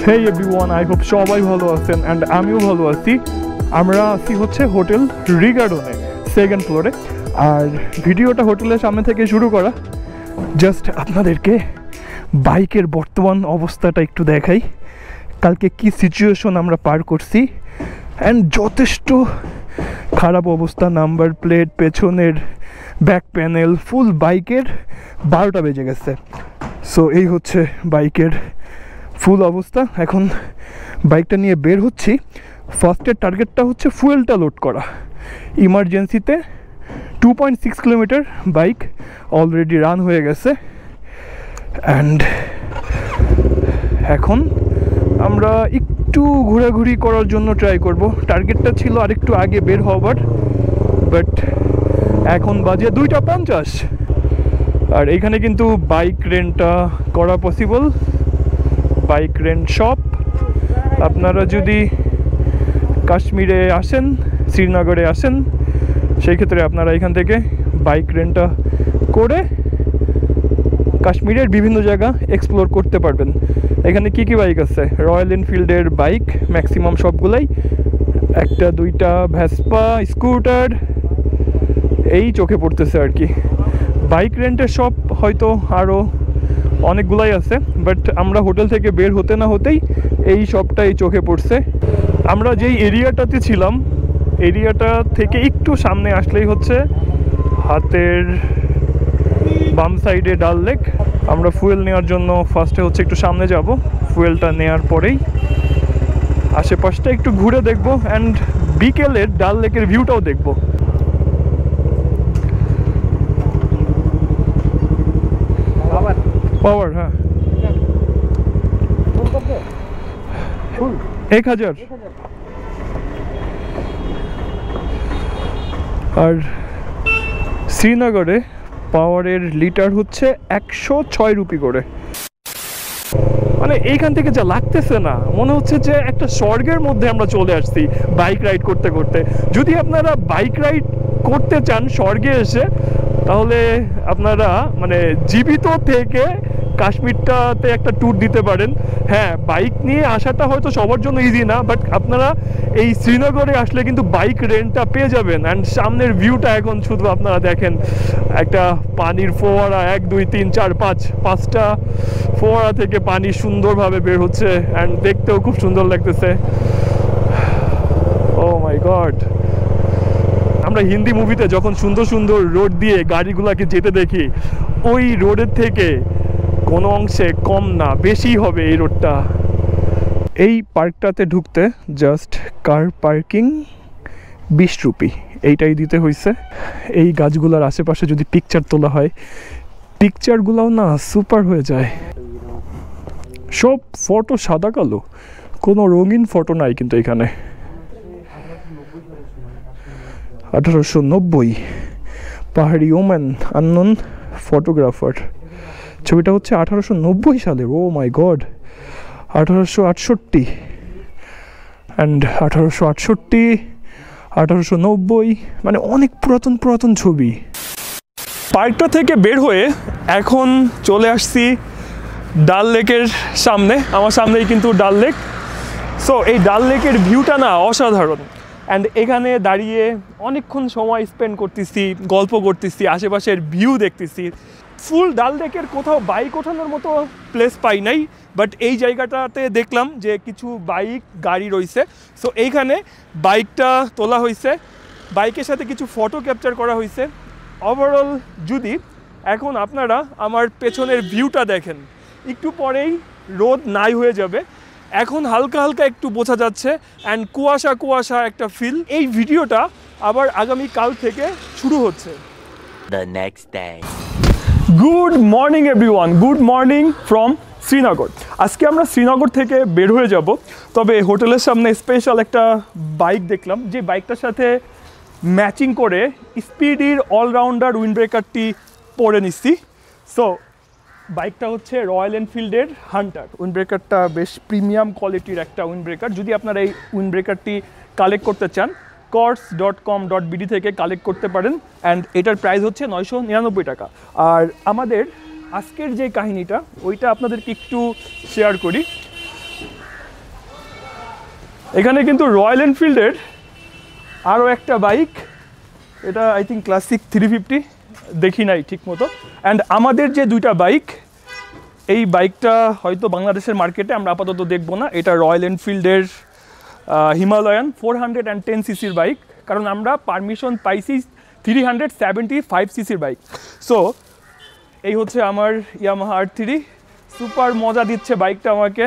Hey everyone, I hope সবাই ভালো আছেন and আমিও ভালো আছি। আমরা আছি হচ্ছে হোটেল রিগার্ডনে সেকেন্ড ফ্লোরে। আর ভিডিওটা হোটেলের সামনে থেকে শুরু করা, জাস্ট আপনাদেরকে বাইকের বর্তমান অবস্থাটা একটু দেখাই। কালকে কি সিচুয়েশন আমরা পার করছি অ্যান্ড যথেষ্ট খারাপ অবস্থা। নাম্বার প্লেট, পেছনের ব্যাক প্যানেল, ফুল বাইকের 12টা বেজে গেছে। সো এই হচ্ছে বাইকের ফুল অবস্থা। এখন বাইকটা নিয়ে বের হচ্ছি। ফার্স্টের টার্গেটটা হচ্ছে ফুয়েলটা লোড করা। ইমার্জেন্সিতে 2.6 কিলোমিটার বাইক অলরেডি রান হয়ে গেছে অ্যান্ড এখন আমরা একটু ঘোরাঘুরি করার জন্য ট্রাই করব। টার্গেটটা ছিল আরেকটু আগে বের হওয়ার, বাট এখন বাজে 2:50। আর এইখানে কিন্তু বাইক রেন্টটা করা পসিবল। বাইক রেন্ট শপ, আপনারা যদি কাশ্মীরে আসেন, শ্রীনগরে আসেন, সেই ক্ষেত্রে আপনারা এখান থেকে বাইক রেন্টটা করে কাশ্মীরের বিভিন্ন জায়গা এক্সপ্লোর করতে পারবেন। এখানে কি কি বাইক আছে? রয়্যাল এনফিল্ডের বাইক ম্যাক্সিমাম সবগুলাই, একটা দুইটা ভেসপা, স্কুটার, এই চোখে পড়তেছে আর কি। বাইক রেন্টের শপ হয়তো আরও অনেকগুলাই আছে, বাট আমরা হোটেল থেকে বের হতে না হতেই এই শপটাই চোখে পড়ছে। আমরা যেই এরিয়াটাতে ছিলাম, এরিয়াটা থেকে একটু সামনে আসলেই হচ্ছে হাতের বাম সাইডে ডাল লেক। আমরা ফুয়েল নেওয়ার জন্য ফার্স্টে হচ্ছে একটু সামনে যাব। ফুয়েলটা নেওয়ার পরেই আশেপাশটা একটু ঘুরে দেখব অ্যান্ড বিকেলের ডাল লেকের ভিউটাও দেখব। পাওয়ার, হ্যাঁ, 1000। আর শ্রীনগরে পাওয়ারের লিটার হচ্ছে 106 রুপি করে। মানে এইখান থেকে যা লাগতেছে না, মনে হচ্ছে যে একটা স্বর্গের মধ্যে আমরা চলে আসছি বাইক রাইড করতে করতে। যদি আপনারা বাইক রাইড করতে চান স্বর্গে এসে, তাহলে আপনারা মানে জীবিত থেকে কাশ্মীরটাতে একটা ট্যুর দিতে পারেন। হ্যাঁ, বাইক নিয়ে আসাটা হয়তো সবার জন্য ইজি না, বাট আপনারা এই শ্রীনগরে আসলে কিন্তু বাইক রেন্টটা পেয়ে যাবেন। অ্যান্ড সামনের ভিউটা এখন শুধু আপনারা দেখেন, একটা পানির ফোয়ারা, 1 2 3 4 5টা ফোয়ারা থেকে পানি সুন্দরভাবে বের হচ্ছে অ্যান্ড দেখতেও খুব সুন্দর লাগতেছে। ও মাই গড, আমরা হিন্দি মুভিতে যখন সুন্দর সুন্দর রোড দিয়ে গাড়িগুলোকে যেতে দেখি, ওই রোডের থেকে কোনো অংশে কম না, বেশি হবে এই রোডটা। এই পার্কটাতে ঢুকতে জাস্ট কার পার্কিং 20 রুপি, এইটাই দিতে হয়েছে। এই গাছগুলোর আশেপাশে যদি পিকচার তোলা হয়, পিকচারগুলোও না সুপার হয়ে যায়। সব ফটো সাদা কালো, কোনো রঙিন ফটো নাই কিন্তু এখানে। 1890 পাহাড়ি ওম্যান আননোন ফটোগ্রাফার। ছবিটা হচ্ছে 1890 সালের। ও মাই গড, 1868 অ্যান্ড 1868, 1890, মানে অনেক পুরাতন পুরাতন ছবি। পার্কটা থেকে বের হয়ে এখন চলে আসছি ডাল লেকের সামনে। আমার সামনেই কিন্তু ডাল লেক। সো এই ডাল লেকের ভিউটা না অসাধারণ। অ্যান্ড এখানে দাঁড়িয়ে অনেকক্ষণ সময় স্পেন্ড করতেছি, গল্প করতেছি, আশেপাশের ভিউ দেখতেছি। ফুল ডাল লেকের কোথাও বাইক ওঠানোর মতো প্লেস পাই নাই, বাট এই জায়গাটাতে দেখলাম যে কিছু বাইক গাড়ি রয়েছে। সো এইখানে বাইকটা তোলা হয়েছে, বাইকের সাথে কিছু ফটো ক্যাপচার করা হয়েছে। ওভারঅল যদি এখন আপনারা আমার পেছনের ভিউটা দেখেন, একটু পরেই রোদ নাই হয়ে যাবে। এখন হালকা হালকা একটু বোঝা যাচ্ছে অ্যান্ড কুয়াশা কুয়াশা একটা ফিল। এই ভিডিওটা আবার আগামী কাল থেকে শুরু হচ্ছে। The next day. Good morning everyone, good morning from Srinagar. আজকে আমরা শ্রীনগর থেকে বের হয়ে যাব, তবে হোটেলের সামনে স্পেশাল একটা বাইক দেখলাম, যে বাইকটার সাথে ম্যাচিং করে স্পিডির অলরাউন্ডার উইন্ড ব্রেকারটি পরে নিচ্ছি। সো বাইকটা হচ্ছে রয়্যাল এনফিল্ডের হান্টার। উইন্ড ব্রেকারটা বেশ প্রিমিয়াম কোয়ালিটির একটা উইন্ড ব্রেকার। যদি আপনারা এই উইন্ড ব্রেকারটি কালেক্ট করতে চান, kors.com.bd থেকে কালেক্ট করতে পারেন অ্যান্ড এটার প্রাইস হচ্ছে 999 টাকা। আর আমাদের আজকের যে কাহিনীটা, ওইটা আপনাদেরকে একটু শেয়ার করি। এখানে কিন্তু রয়্যাল এনফিল্ডের আরও একটা বাইক, এটা আই থিঙ্ক ক্লাসিক 350, দেখি নাই ঠিক মতো। অ্যান্ড আমাদের যে দুইটা বাইক, এই বাইকটা হয়তো বাংলাদেশের মার্কেটে আমরা আপাতত দেখবো না। এটা রয়্যাল এনফিল্ডের হিমালয়ান 410 সিসির বাইক, কারণ আমরা পারমিশন পাইছি 375 সিসির বাইক। সো এই হচ্ছে আমার ইয়ামাহা R3, সুপার মজা দিচ্ছে বাইকটা আমাকে।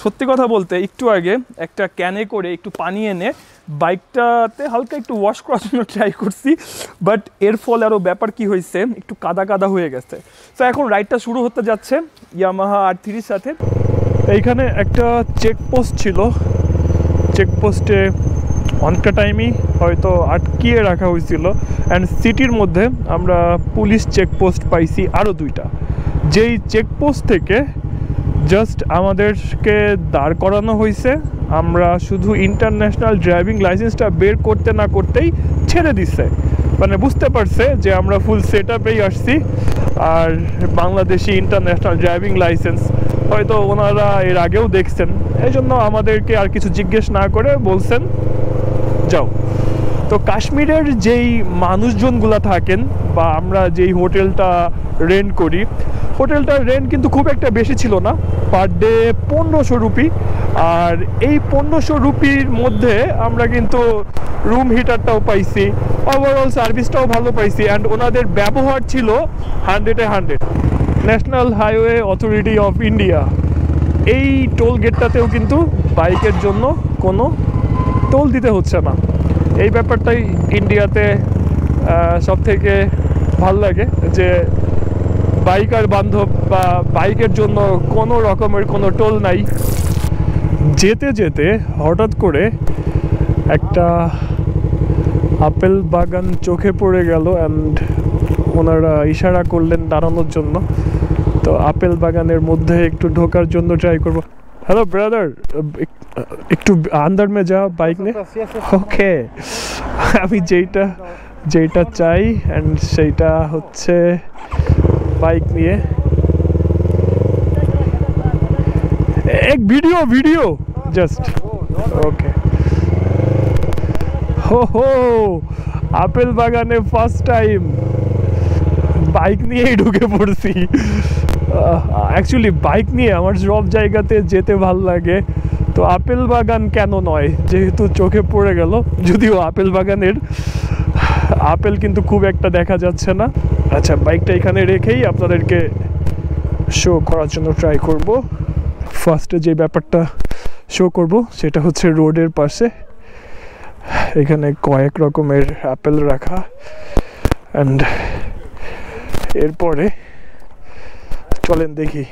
সত্যি কথা বলতে একটু আগে একটা ক্যানে করে একটু পানি এনে বাইকটাতে হালকা একটু ওয়াশ করার জন্য ট্রাই করছি, বাট এর ফলে আরও ব্যাপার কি হয়েছে, একটু কাদা কাদা হয়ে গেছে। তো এখন রাইডটা শুরু হতে যাচ্ছে ইয়ামাহা R3-র সাথে। এইখানে একটা চেকপোস্ট ছিল, চেকপোস্টে অনেকটা টাইমই হয়তো আটকিয়ে রাখা হয়েছিল। অ্যান্ড সিটির মধ্যে আমরা পুলিশ চেকপোস্ট পাইছি আরও দুইটা, যেই চেকপোস্ট থেকে জাস্ট আমাদেরকে দাঁড় করানো হয়েছে। আমরা শুধু ইন্টারন্যাশনাল ড্রাইভিং লাইসেন্সটা বের করতে না করতেই ছেড়ে দিচ্ছে, মানে বুঝতে পারছে যে আমরা ফুল সেট আপেই আসছি, আর বাংলাদেশি ইন্টারন্যাশনাল ড্রাইভিং লাইসেন্স হয়তো ওনারা এর আগেও দেখছেন, এই জন্য আমাদেরকে আর কিছু জিজ্ঞেস না করে বলছেন যাও। তো কাশ্মীরের যেই মানুষজনগুলা থাকেন বা আমরা যেই হোটেলটা রেন্ট করি, হোটেলটার রেন্ট কিন্তু খুব একটা বেশি ছিল না, পার ডে 1500 রুপি। আর এই 1500 রুপির মধ্যে আমরা কিন্তু রুম হিটারটাও পাইছি, ওভারঅল সার্ভিসটাও ভালো পাইছি। অ্যান্ড ওনাদের ব্যবহার ছিল 100-এ 100। National highway authority of India, এই টোল গেটটাতেও কিন্তু বাইকের জন্য কোনো টোল দিতে হচ্ছে না। এই ব্যাপারটাই ইন্ডিয়াতে সব থেকে ভালো লাগে, যে বাইকার বান্ধব বা বাইকের জন্য কোনো রকমের কোনো টোল নাই। যেতে যেতে হঠাৎ করে একটা আপেল বাগান চোখে পড়ে গেল, অ্যান্ড ওনারা ইশারা করলেন দাঁড়ানোর জন্য। তো আপেল বাগানের মধ্যে একটু ঢোকার জন্য ট্রাই করব। हेलो ब्रदर, একটু আন্দার মে যা বাইক নে। ওকে, আমি যেটা চাই অ্যান্ড সেইটা হচ্ছে বাইক নিয়ে এক ভিডিও জাস্ট। ওকে, হো আপেল বাগানে ফার্স্ট টাইম বাইক নিয়েই ঢুকে পড়ছি। অ্যাকচুয়ালি বাইক নিয়ে আমার সব জায়গাতে যেতে ভালো লাগে, তো আপেল বাগান কেন নয়, যেহেতু চোখে পড়ে গেল। যদিও আপেল বাগানের আপেল কিন্তু খুব একটা দেখা যাচ্ছে না। আচ্ছা, বাইকটা এখানে রেখেই আপনাদেরকে শো করার জন্য ট্রাই করব। ফার্স্টে যে ব্যাপারটা শো করব সেটা হচ্ছে রোডের পাশে এখানে কয়েক রকমের আপেল রাখা, অ্যান্ড এরপরে চলেন দেখি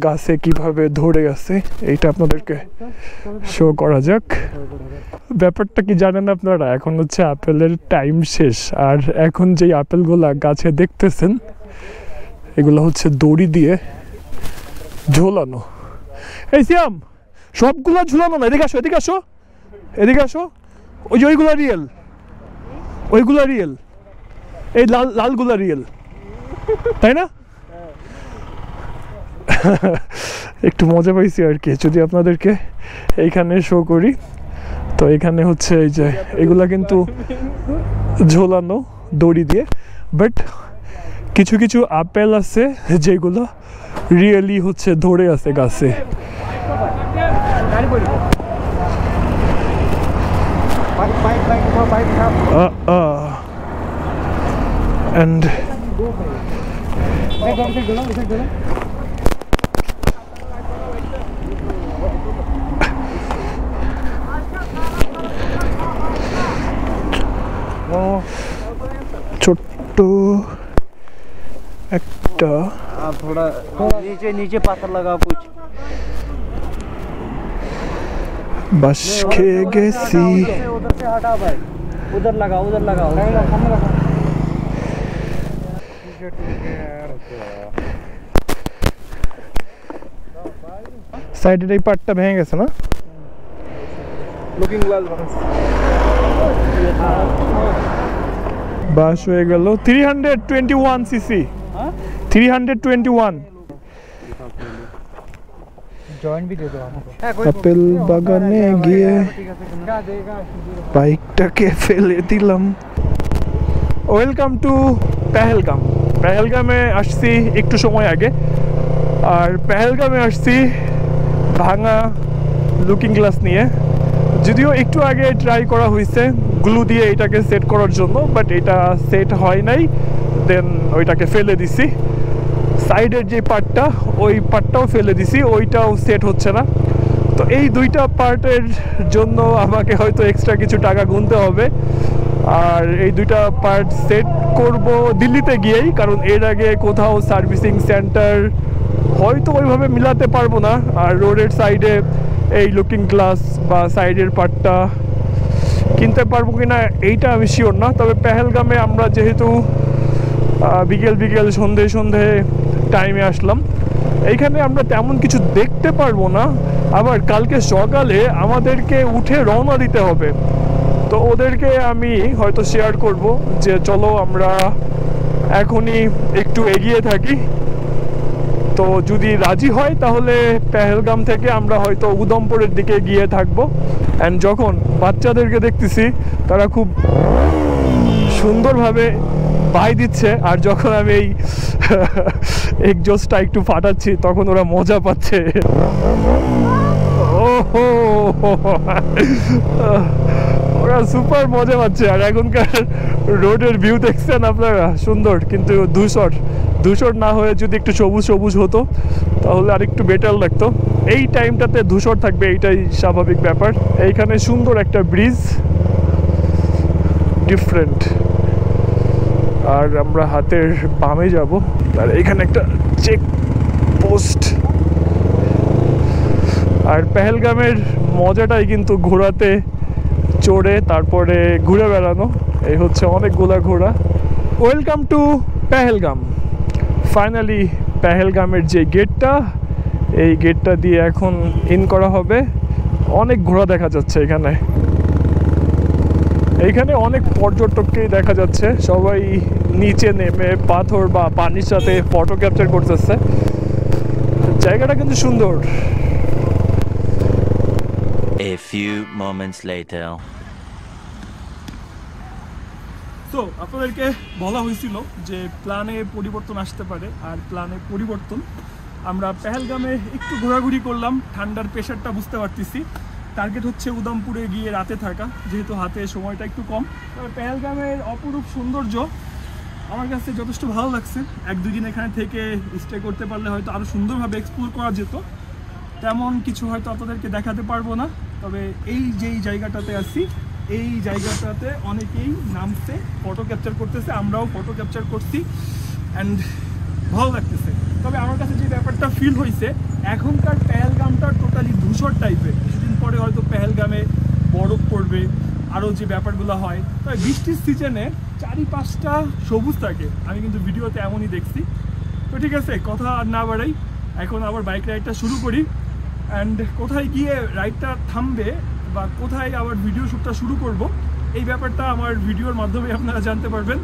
গাছে কিভাবে ধরে গেছে, এইটা আপনাদেরকে শো করা যাক। ব্যাপারটা কি জানেন আপনারা, এখন হচ্ছে আপেলের টাইম শেষ, আর এখন যেই আপেলগুলা গাছে দেখতেছেন এগুলো হচ্ছে দড়ি দিয়ে ঝোলানো। এই সিয়াম, সবগুলা ঝুলানো না, এদিকে আসো। ওই যে ওইগুলা রিয়েল, এই লালগুলা রিয়েল, তাই না? একটু মজা পাইছি আর কি। যদি আপনাদেরকে এইখানে শো করি, তো এখানে হচ্ছে এই যে এগুলা কিন্তু ঝোলানো দড়ি দিয়ে, বাট কিছু কিছু আপেল আছে যেগুলো রিয়েলি হচ্ছে ধরে আছে গাছে। and ছোট্ট একটা थोड़ा नीचे पत्थर लगा कुछ বাস খেয়ে গেছি। उधर से हटा भाई, उधर लगा সাইডের এই পার্টটা ভেঙে গেছে না? लुकिंग वेल বাস হয়ে গেল 321 সিসি। 321 जॉइन भी दे दो हमको আপেল বাগানে গিয়ে বাইকটাকে ফেলে দিলাম। Welcome to Pahalgam. পেহেলগামে আসছি একটু সময় আগে, আর পেহেলগামে আসছি ভাঙা লুকিং গ্লাস নিয়ে। যদিও একটু আগে ট্রাই করা হয়েছে গ্লু দিয়ে এটাকে সেট করার জন্য, বাট এটা সেট হয় নাই, দেন ওইটাকে ফেলে দিছি। সাইডের যে পার্টটা, ওই পার্টটাও ফেলে দিছি, ওইটাও সেট হচ্ছে না। তো এই দুইটা পার্টের জন্য আমাকে হয়তো এক্সট্রা কিছু টাকা গুনতে হবে, আর এই দুইটা পার্ট সেট করব দিল্লিতে গিয়েই, কারণ এর আগে কোথাও সার্ভিসিং সেন্টার হয়তো ওইভাবে মিলাতে পারবো না। আর রোডের সাইডে এই লুকিং গ্লাস বা সাইডের পার্টটা কিনতে পারবো কিনা এইটা আমি শিওর না। তবে পেহেলগামে আমরা যেহেতু বিকেল বিকেল সন্ধে টাইমে আসলাম, এইখানে আমরা তেমন কিছু দেখতে পারবো না। আবার কালকে সকালে আমাদেরকে উঠে রওনা দিতে হবে, তো ওদেরকে আমি হয়তো শেয়ার করব যে চলো আমরা এখনই একটু এগিয়ে থাকি। তো যদি রাজি হয় তাহলে পেহেলগাম থেকে আমরা হয়তো উদমপুরের দিকে গিয়ে থাকবো। অ্যান্ড যখন বাচ্চাদেরকে দেখতেছি তারা খুব সুন্দরভাবে বাই দিচ্ছে, আর যখন আমি এই এক্সজস্টটা একটু ফাটাচ্ছি তখন ওরা মজা পাচ্ছে। ওহো, ওরা সুপার মজা পাচ্ছে। আর এখনকার রোডের ভিউ দেখছেন আপনারা, সুন্দর, কিন্তু ধূসর না হয়ে যদি একটু সবুজ হতো তাহলে আর একটু বেটার লাগতো। এই টাইমটাতে ধূসর থাকবে, এইটাই স্বাভাবিক ব্যাপার। এইখানে সুন্দর একটা ব্রিজ, ডিফারেন্ট। আর আমরা হাতের বামে যাব, আর এখানে একটা চেক পোস্ট। আর পেহেলগামের মজাটাই কিন্তু ঘোড়াতে চড়ে তারপরে ঘুরে বেড়ানো। এই হচ্ছে অনেকগুলা ঘোড়া। Welcome to Pahalgam. ফাইনালি পেহেলগামের যে গেটটা, এই গেটটা দিয়ে এখন ইন করা হবে। অনেক ঘোড়া দেখা যাচ্ছে এখানে। এইখানে অনেক পর্যটককেই দেখা যাচ্ছে, সবাই নিচে নেমে পাথর বা পানির সাথে ফটো ক্যাপচার করতেছে। জায়গাটা কিন্তু সুন্দর। A few moments later. তো আপনাদেরকে বলা হয়েছিল যে প্ল্যানে পরিবর্তন আসতে পারে, আর প্ল্যানে পরিবর্তন। আমরা পেহেলগামে একটু ঘোরাঘুরি করলাম, ঠান্ডার প্রেশারটা বুঝতে পারতেছি। টার্গেট হচ্ছে উদমপুরে গিয়ে রাতে থাকা, যেহেতু হাতে সময়টা একটু কম। তবে পেহেলগামের অপরূপ সৌন্দর্য আমার কাছে যথেষ্ট ভালো লাগছে। 1-2 দিন এখানে থেকে স্টে করতে পারলে হয়তো আরও সুন্দরভাবে এক্সপ্লোর করা যেত। তেমন কিছু হয়তো আপনাদেরকে দেখাতে পারবো না, তবে এই যেই জায়গাটাতে আছি, এই জায়গাটাতে অনেকেই নামছে, ফটো ক্যাপচার করতেছে, আমরাও ফটো ক্যাপচার করছি, অ্যান্ড ভালো লাগতেছে। তবে আমার কাছে যে ব্যাপারটা ফিল হয়েছে, এখনকার পেহেলগামটা টোটালি ধূসর টাইপের। কিছুদিন পরে হয়তো পেহেলগামে বরফ পড়বে, আরও যে ব্যাপারগুলো হয়। তবে বৃষ্টির সিজনে 4-5টা সবুজ থাকে, আমি কিন্তু ভিডিওতে এমনই দেখছি। তো ঠিক আছে, কথা আর না বাড়াই, এখন আবার বাইক রাইডটা শুরু করি। অ্যান্ড কোথায় গিয়ে রাইডটা থামবে বা কোথায় আবার ভিডিও শ্যুটটা শুরু করব, এই ব্যাপারটা আমার ভিডিওর মাধ্যমে আপনারা জানতে পারবেন।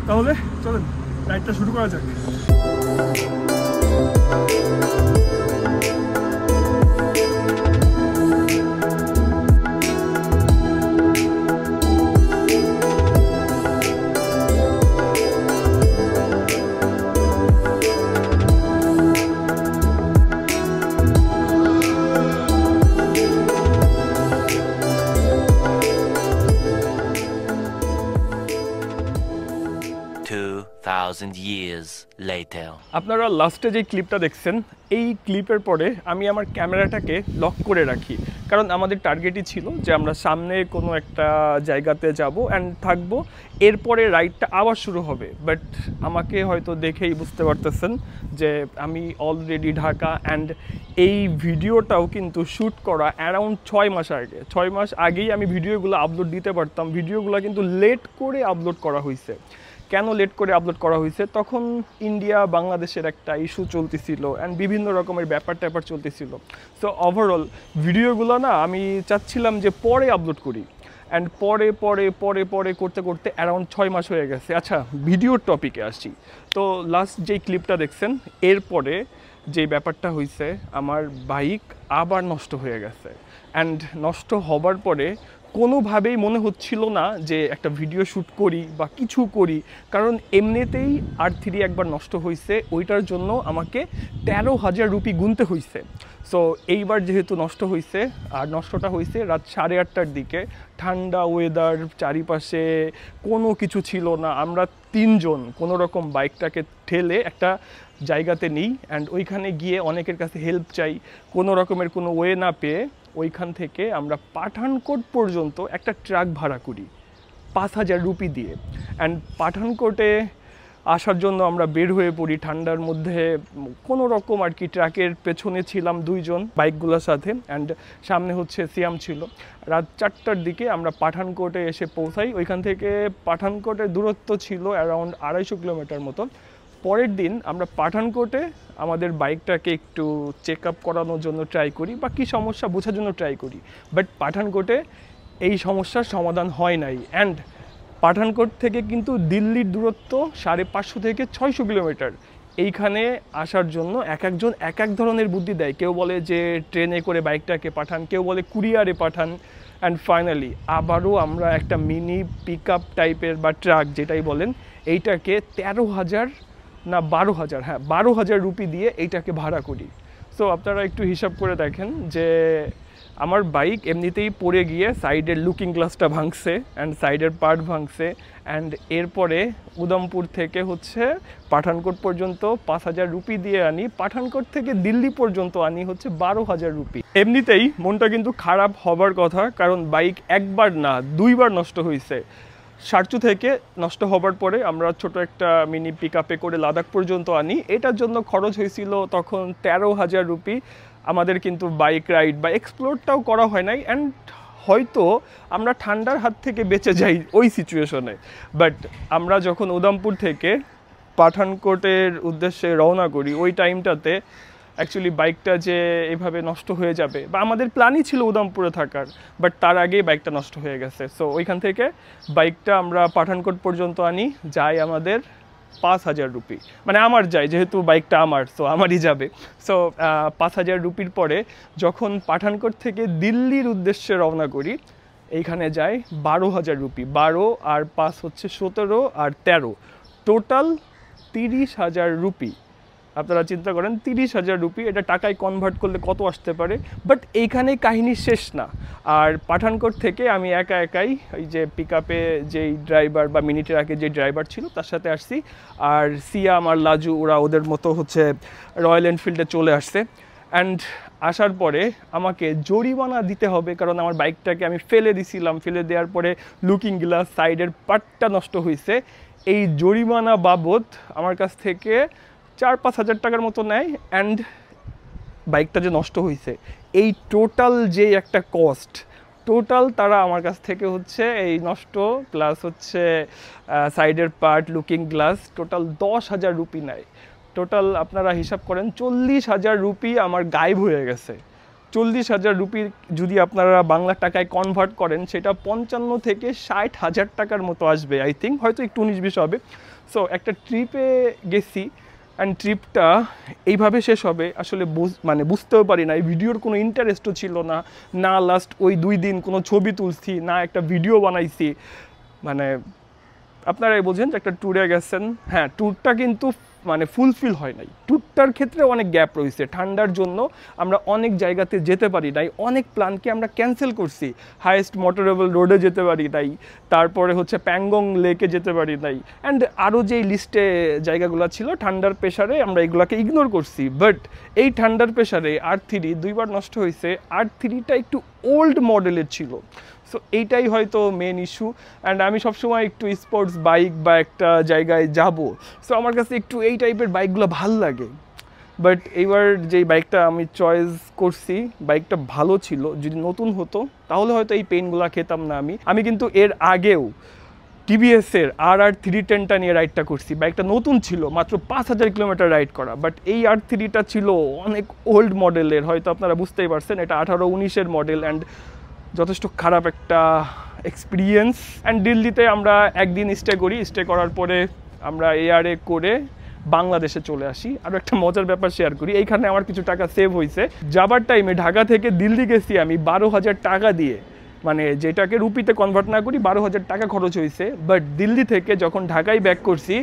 তাহলে চলেন রাইডটা শুরু করা যাক। 2,000 years later. আপনারা লাস্টে যে ক্লিপটা দেখছেন, এই ক্লিপের পরে আমি আমার ক্যামেরাটাকে লক করে রাখি, কারণ আমাদের টার্গেটই ছিল যে আমরা সামনে কোনো একটা জায়গাতে যাব অ্যান্ড থাকবো, এরপরে রাইডটা আবার শুরু হবে। বাট আমাকে হয়তো দেখেই বুঝতে পারতেছেন যে আমি অলরেডি ঢাকা, অ্যান্ড এই ভিডিওটাও কিন্তু শ্যুট করা অ্যারাউন্ড 6 মাস আগে। 6 মাস আগেই আমি ভিডিওগুলো আপলোড দিতে পারতাম। ভিডিওগুলো কিন্তু লেট করে আপলোড করা হয়েছে। কেন লেট করে আপলোড করা হয়েছে? তখন ইন্ডিয়া বাংলাদেশের একটা ইস্যু চলতেছিল, অ্যান্ড বিভিন্ন রকমের ব্যাপার চলতেছিল। সো ওভারঅল ভিডিওগুলো না আমি চাচ্ছিলাম যে পরে আপলোড করি, অ্যান্ড পরে করতে করতে অ্যারাউন্ড 6 মাস হয়ে গেছে। আচ্ছা, ভিডিওর টপিকে আসছি। তো লাস্ট যেই ক্লিপটা দেখছেন, এরপরে যে ব্যাপারটা হয়েছে, আমার বাইক আবার নষ্ট হয়ে গেছে। অ্যান্ড নষ্ট হবার পরে কোনোভাবেই মনে হচ্ছিল না যে একটা ভিডিও শ্যুট করি বা কিছু করি, কারণ এমনিতেই R3 একবার নষ্ট হয়েছে, ওইটার জন্য আমাকে 13,000 রুপি গুনতে হয়েছে। সো এইবার যেহেতু নষ্ট হয়েছে, আর নষ্টটা হয়েছে রাত 8:30টার দিকে, ঠান্ডা ওয়েদার, চারিপাশে কোনো কিছু ছিল না, আমরা তিনজন কোনো রকম বাইকটাকে ঠেলে একটা জায়গাতে নিই, অ্যান্ড ওইখানে গিয়ে অনেকের কাছে হেল্প চাই, কোনো রকমের কোনো ওয়ে না পেয়ে ওইখান থেকে আমরা পাঠানকোট পর্যন্ত একটা ট্রাক ভাড়া করি 5,000 রুপি দিয়ে। অ্যান্ড পাঠানকোটে আসার জন্য আমরা বের হয়ে পড়ি ঠান্ডার মধ্যে, কোনো রকম আর কি। ট্রাকের পেছনে ছিলাম 2 জন বাইকগুলোর সাথে, অ্যান্ড সামনে হচ্ছে সিয়াম ছিল। রাত 4টার দিকে আমরা পাঠানকোটে এসে পৌঁছাই। ওইখান থেকে পাঠানকোটের দূরত্ব ছিল অ্যারাউন্ড 250 কিলোমিটার মতো। পরের দিন আমরা পাঠানকোটে আমাদের বাইকটাকে একটু চেক আপ করানোর জন্য ট্রাই করি বা কী সমস্যা বোঝার জন্য ট্রাই করি, বাট পাঠানকোটে এই সমস্যার সমাধান হয় নাই। অ্যান্ড পাঠানকোট থেকে কিন্তু দিল্লির দূরত্ব 550 থেকে 600 কিলোমিটার। এইখানে আসার জন্য একজন এক এক ধরনের বুদ্ধি দেয়। কেউ বলে যে ট্রেনে করে বাইকটাকে পাঠান, কেউ বলে কুরিয়ারে পাঠান। অ্যান্ড ফাইনালি আবারও আমরা একটা মিনি পিক আপ টাইপের বা ট্রাক যেটাই বলেন, এইটাকে 13,000 না 12,000, হ্যাঁ 12,000 রুপি দিয়ে এইটাকে ভাড়া করি। সো আপনারা একটু হিসাব করে দেখেন যে আমার বাইক এমনিতেই পড়ে গিয়ে সাইডের লুকিং গ্লাসটা ভাঙছে অ্যান্ড সাইডের পার্ট ভাঙছে। অ্যান্ড এরপরে উদমপুর থেকে হচ্ছে পাঠানকোট পর্যন্ত 5,000 রুপি দিয়ে আনি, পাঠানকোট থেকে দিল্লি পর্যন্ত আনি হচ্ছে 12,000 রুপি। এমনিতেই মনটা কিন্তু খারাপ হবার কথা, কারণ বাইক একবার না 2বার নষ্ট হয়েছে। সারচু থেকে নষ্ট হবার পরে আমরা ছোট একটা মিনি পিক আপে করে লাদাখ পর্যন্ত আনি। এটার জন্য খরচ হয়েছিল তখন 13,000 রুপি। আমাদের কিন্তু বাইক রাইড বা এক্সপ্লোরটাও করা হয় নাই, অ্যান্ড হয়তো আমরা ঠান্ডার হাত থেকে বেঁচে যাই ওই সিচুয়েশনে। বাট আমরা যখন উদমপুর থেকে পাঠানকোটের উদ্দেশ্যে রওনা করি, ওই টাইমটাতে অ্যাকচুয়ালি বাইকটা যে এভাবে নষ্ট হয়ে যাবে, বা আমাদের প্ল্যানই ছিল উদমপুরে থাকার, বাট তার আগেই বাইকটা নষ্ট হয়ে গেছে। সো ওইখান থেকে বাইকটা আমরা পাঠানকোট পর্যন্ত আনি, যাই আমাদের 5,000 রুপি, মানে আমার যাই, যেহেতু বাইকটা আমার, সো আমারই যাবে। সো 5,000 রুপির পরে যখন পাঠানকোট থেকে দিল্লির উদ্দেশ্যে রওনা করি, এইখানে যায় 12,000 রুপি। 12 আর 5 হচ্ছে 17 আর 13, টোটাল 30,000 রুপি। আপনারা চিন্তা করেন 30,000 রুপি এটা টাকায় কনভার্ট করলে কত আসতে পারে। বাট এইখানেই কাহিনী শেষ না। আর পাঠানকোট থেকে আমি একাই ওই যে পিক আপে যেই ড্রাইভার বা মিনি ট্রাকে যে ড্রাইভার ছিল তার সাথে আসছি, আর সিয়াম আর লাজু ওরা ওদের মতো হচ্ছে রয়্যাল এনফিল্ডে চলে আসছে। অ্যান্ড আসার পরে আমাকে জরিমানা দিতে হবে, কারণ আমার বাইকটাকে আমি ফেলে দিছিলাম, ফেলে দেওয়ার পরে লুকিং গ্লাস সাইডের পার্টটা নষ্ট হয়েছে। এই জরিমানা বাবদ আমার কাছ থেকে 4-5 হাজার টাকার মতো নেয়। অ্যান্ড বাইকটা যে নষ্ট হয়েছে এই টোটাল যে একটা কস্ট, টোটাল তারা আমার কাছ থেকে হচ্ছে এই নষ্ট প্লাস হচ্ছে সাইডের part, looking glass, total 10,000 rupee নেয়। টোটাল আপনারা হিসাব করেন 40,000 রুপি আমার গায়েব হয়ে গেছে। 40,000 রুপি যদি আপনারা বাংলা টাকায় কনভার্ট করেন, সেটা 55 থেকে 60,000 টাকার মতো আসবে আই থিঙ্ক, হয়তো একটু 19-20 হবে। সো একটা ট্রিপে গেছি, অ্যান্ড ট্রিপটা এইভাবে শেষ হবে আসলে মানে বুঝতেও পারি না। এই ভিডিওর কোনো ইন্টারেস্টও ছিল না, না লাস্ট ওই 2 দিন কোনো ছবি তুলছি, না একটা ভিডিও বানাইছি। মানে আপনারাই বোঝেন যে একটা ট্যুরে গেছেন, হ্যাঁ ট্যুরটা কিন্তু মানে ফুলফিল হয় নাই। ট্যুরটার ক্ষেত্রে অনেক গ্যাপ রয়েছে, ঠান্ডার জন্য আমরা অনেক জায়গাতে যেতে পারি নাই, অনেক প্ল্যানকে আমরা ক্যান্সেল করছি। হাইয়েস্ট মোটরেবল রোডে যেতে পারি নাই, তারপরে হচ্ছে প্যাংগং লেকে যেতে পারি নাই, অ্যান্ড আরও যেই লিস্টে জায়গাগুলো ছিল ঠান্ডার প্রেশারে আমরা এগুলোকে ইগনোর করছি। বাট এই ঠান্ডার প্রেশারে R3 2বার নষ্ট হয়েছে। R3টা একটু ওল্ড মডেলের ছিল, সো এইটাই হয়তো মেন ইস্যু। অ্যান্ড আমি সবসময় একটু স্পোর্টস বাইক বা একটা জায়গায় যাব, সো আমার কাছে একটু এই টাইপের বাইকগুলো ভাল লাগে। বাট এইবার যেই বাইকটা আমি চয়েস করছি, বাইকটা ভালো ছিল, যদি নতুন হতো তাহলে হয়তো এই পেইনগুলো খেতাম না। আমি কিন্তু এর আগেও টিভিএসের RR 310টা নিয়ে রাইডটা করছি। বাইকটা নতুন ছিল, মাত্র 5,000 কিলোমিটার রাইড করা, বাট এই R3টা ছিল অনেক ওল্ড মডেলের, হয়তো আপনারা বুঝতেই পারছেন এটা 18-19-এর মডেল। অ্যান্ড যথেষ্ট খারাপ একটা এক্সপিরিয়েন্স। অ্যান্ড দিল্লিতে আমরা একদিন স্টে করি, স্টে করার পরে আমরা এয়ারে করে বাংলাদেশে চলে আসি। আরও একটা মজার ব্যাপার শেয়ার করি, এইখানে আমার কিছু টাকা সেভ হয়েছে। যাবার টাইমে ঢাকা থেকে দিল্লি গেছি আমি 12,000 টাকা দিয়ে, মানে যেটাকে রুপিতে কনভার্ট না করি 12,000 টাকা খরচ হয়েছে। বাট দিল্লি থেকে যখন ঢাকায় ব্যাক করছি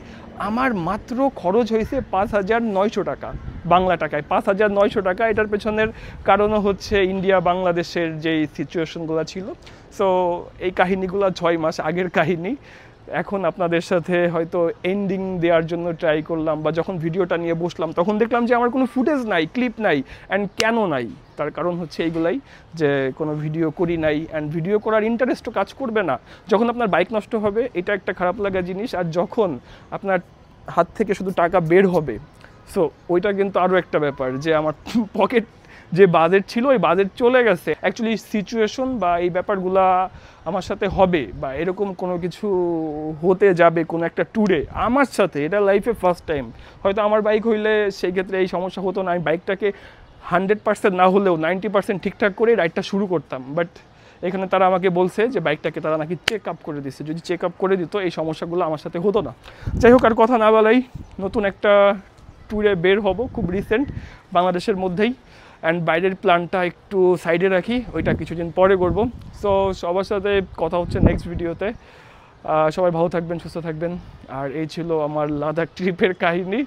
আমার মাত্র খরচ হয়েছে 5,900 টাকা, বাংলা টাকায় 5,900 টাকা। এটার পেছনের কারণও হচ্ছে ইন্ডিয়া বাংলাদেশের যেই সিচুয়েশনগুলো ছিল। সো এই কাহিনিগুলো 6 মাস আগের কাহিনী। এখন আপনাদের সাথে হয়তো এন্ডিং দেওয়ার জন্য ট্রাই করলাম, বা যখন ভিডিওটা নিয়ে বসলাম তখন দেখলাম যে আমার কোনো ফুটেজ নাই, ক্লিপ নাই। অ্যান্ড কেন নাই, তার কারণ হচ্ছে এইগুলাই, যে কোনো ভিডিও করি নাই। অ্যান্ড ভিডিও করার ইন্টারেস্টও কাজ করবে না যখন আপনার বাইক নষ্ট হবে, এটা একটা খারাপ লাগা জিনিস। আর যখন আপনার হাত থেকে শুধু টাকা বের হবে, সো ওইটা কিন্তু আরও একটা ব্যাপার, যে আমার পকেট যে বাজেট ছিল ওই বাজেট চলে গেছে। অ্যাকচুয়ালি সিচুয়েশন বা এই ব্যাপারগুলা আমার সাথে হবে, বা এরকম কোনো কিছু হতে যাবে কোনো একটা ট্যুরে আমার সাথে, এটা লাইফে ফার্স্ট টাইম। হয়তো আমার বাইক হইলে সেই ক্ষেত্রে এই সমস্যা হতো না, আমি বাইকটাকে 100% না হলেও 90% ঠিকঠাক করে রাইডটা শুরু করতাম। বাট এখানে তারা আমাকে বলছে যে বাইকটাকে তারা নাকি চেক আপ করে দিচ্ছে, যদি চেক আপ করে দিত এই সমস্যাগুলো আমার সাথে হতো না। যাই হোক, আর কথা না বলাই, নতুন একটা ট্যুরে বের হব খুব রিসেন্ট, বাংলাদেশের মধ্যেই। অ্যান্ড বাইরের প্ল্যানটা একটু সাইডে রাখি, ওইটা কিছুদিন পরে করব। সো সবার সাথে কথা হচ্ছে নেক্সট ভিডিওতে। সবাই ভালো থাকবেন, সুস্থ থাকবেন। আর এই ছিল আমার লাদাখ ট্রিপের কাহিনী।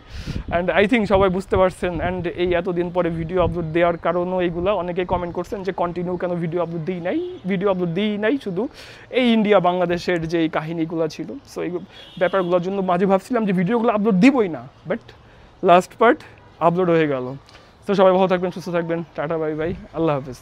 অ্যান্ড আই থিঙ্ক সবাই বুঝতে পারছেন। অ্যান্ড এই এতদিন পরে ভিডিও আপলোড দেওয়ার কারণও এইগুলো, অনেকেই কমেন্ট করছেন যে কন্টিনিউ কেন ভিডিও আপলোড দিই নাই, শুধু এই ইন্ডিয়া বাংলাদেশের যে এই কাহিনিগুলো ছিল। সো এই ব্যাপারগুলোর জন্য মাঝে ভাবছিলাম যে ভিডিওগুলো আপলোড দিবই না, বাট লাস্ট পার্ট আপলোড হয়ে গেল। তো সবাই ভালো থাকবেন, সুস্থ থাকবেন, টাটা বাই বাই, আল্লাহ হাফেজ।